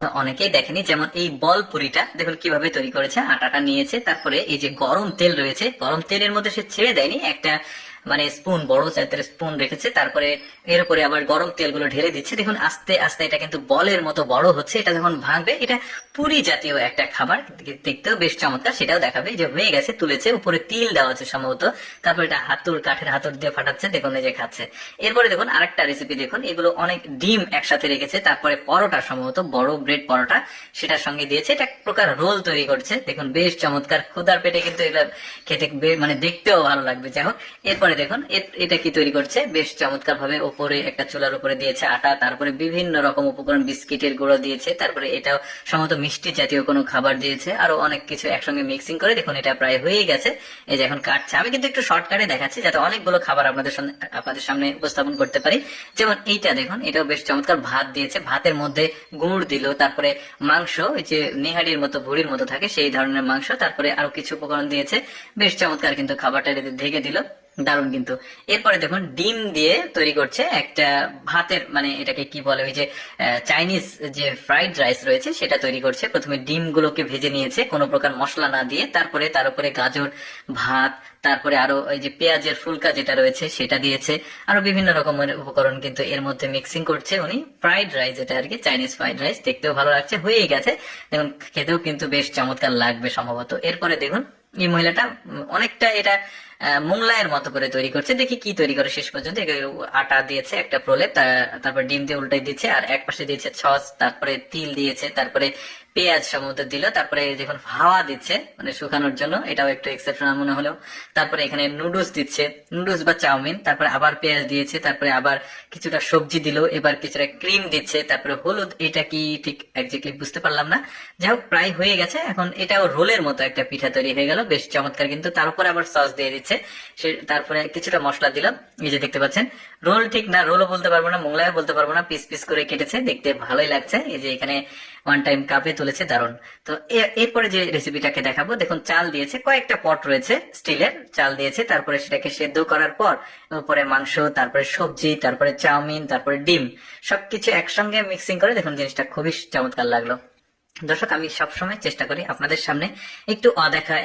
অনেকেই দেখেনি, যেমন এই বল পুরিটা দেখুন কিভাবে তৈরি করেছে। আটাটা নিয়েছে, তারপরে এই যে গরম তেল রয়েছে, গরম তেলের মধ্যে সে ছেড়ে দেয়নি, একটা মানে স্পুন, বড় জাতের স্পুন রেখেছে, তারপরে এর উপরে আবার গরম তেলগুলো ঢেলে দিচ্ছে। দেখুন আস্তে আস্তে এটা কিন্তু বলের মতো বড় হচ্ছে। এটা যখন ভাঙবে, এটা পুরি জাতীয় একটা খাবার, দেখতেও বেশ চমৎকার, সেটাও দেখাবে। যে হয়ে গেছে, তুলেছে, উপরে তিল দেওয়া আছে সম্ভবত, তারপর এটা হাতুড়, কাঠের হাতুড় দিয়ে ফাটাচ্ছে, দেখুন এই যে খাচ্ছে। এরপরে দেখুন আরেকটা রেসিপি, দেখুন এগুলো অনেক ডিম একসাথে রেখেছে, তারপরে পরোটা, সম্ভবত বড় ব্রেড পরোটা, সেটার সঙ্গে দিয়েছে। এটা এক প্রকার রোল তৈরি করছে, দেখুন বেশ চমৎকার। ক্ষুধার পেটে কিন্তু এটা খেতে মানে দেখতেও ভালো লাগবে। যাই হোক, এরপরে দেখুন এটা কি তৈরি করছে, বেশ চমৎকার ভাবে। উপরে একটা চুলার উপরে দিয়েছে আটা, তারপরে বিভিন্ন রকম উপকরণ, বিস্কিটের গুঁড়ো দিয়েছে, তারপরে এটাও সম্ভবত মিষ্টি জাতীয় কোনো খাবার দিয়েছে, আরো অনেক কিছু একসঙ্গে মিক্সিং করে। দেখুন এটা প্রায় হয়ে গেছে, এই যে এখন কাটছে। আমি কিন্তু একটু শর্টকাটে দেখাচ্ছি, যাতে অনেকগুলো খাবার আপনাদের সামনে উপস্থাপন করতে পারি। যেমন এইটা দেখুন, এটাও বেশ চমৎকার। ভাত দিয়েছে, ভাতের মধ্যে গুড় দিল, তারপরে মাংস, ওই যে নেহাড়ির মতো, ভুড়ির মতো থাকে সেই ধরনের মাংস, তারপরে আরো কিছু উপকরণ দিয়েছে। বেশ চমৎকার কিন্তু খাবারটা ঢেকে দিল, দারুণ কিন্তু। এরপরে দেখুন ডিম দিয়ে তৈরি করছে একটা ভাতের, মানে এটাকে কি বলে, ওই যে চাইনিজ যে ফ্রাইড রাইস রয়েছে সেটা তৈরি করছে। প্রথমে ডিমগুলোকে ভেজে নিয়েছে কোনো প্রকার মশলা না দিয়ে, তারপরে তার উপরে গাজর, ভাত, তারপরে আরো ওই যে পেঁয়াজের ফুলকা যেটা রয়েছে সেটা দিয়েছে, আরো বিভিন্ন রকমের উপকরণ কিন্তু এর মধ্যে মিক্সিং করছে উনি। ফ্রাইড রাইস এটা আর কি, চাইনিজ ফ্রাইড রাইস, দেখতেও ভালো লাগছে, হয়ে গেছে। দেখুন খেতেও কিন্তু বেশ চমৎকার লাগবে সম্ভবত। এরপরে দেখুন এই মহিলাটা অনেকটা এটা মোংলায়ের মতো করে তৈরি করছে। দেখি কি তৈরি করে শেষ পর্যন্ত। আটা দিয়েছে একটা প্রলেপ, তারপর ডিম দিয়ে উল্টাই দিচ্ছে, আর এক পাশে দিয়েছে সস, তারপরে তিল দিয়েছে, তারপরে পেঁয়াজ সম্ভবত দিল, তারপরে যখন হাওয়া দিচ্ছে মানে শুকানোর জন্য, এটাও একটু এক্সেপশনাল মনে হলো। তারপরে এখানে নুডলস দিচ্ছে, নুডলস বা চাউমিন, তারপরে আবার পেঁয়াজ দিয়েছে, তারপরে আবার কিছুটা সবজি দিল, এবার কিছুটা ক্রিম দিচ্ছে, তারপরে হলুদ। এটা কি ঠিক একজাক্টলি বুঝতে পারলাম না, যাই হোক প্রায় হয়ে গেছে। এখন এটাও রোলের মতো একটা পিঠা তৈরি হয়ে গেল, বেশ চমৎকার কিন্তু। তার উপরে আবার সস দিয়ে দিচ্ছে সে, তারপরে কিছুটা মশলা দিল। এই যে দেখতে পাচ্ছেন, রোল ঠিক না, রোলও বলতে পারবো না, মোংলায় বলতে পারবো না, পিস পিস করে কেটেছে, দেখতে ভালোই লাগছে। এই যে এখানে ওয়ান টাইম কাপে তুলেছে, দারুন। তো এরপরে যে রেসিপিটাকে দেখাবো, দেখুন চাল দিয়েছে, কয়েকটা পট রয়েছে স্টিলের, চাল দিয়েছে, তারপরে সেটাকে সেদ্ধ করার পর উপরে মাংস, তারপরে সবজি, তারপরে চাউমিন, তারপরে ডিম, সবকিছু একসঙ্গে মিক্সিং করে। দেখুন জিনিসটা খুবই চমৎকার লাগলো। দর্শক, আমি সবসময় চেষ্টা করি আপনাদের সামনে একটু অদেখা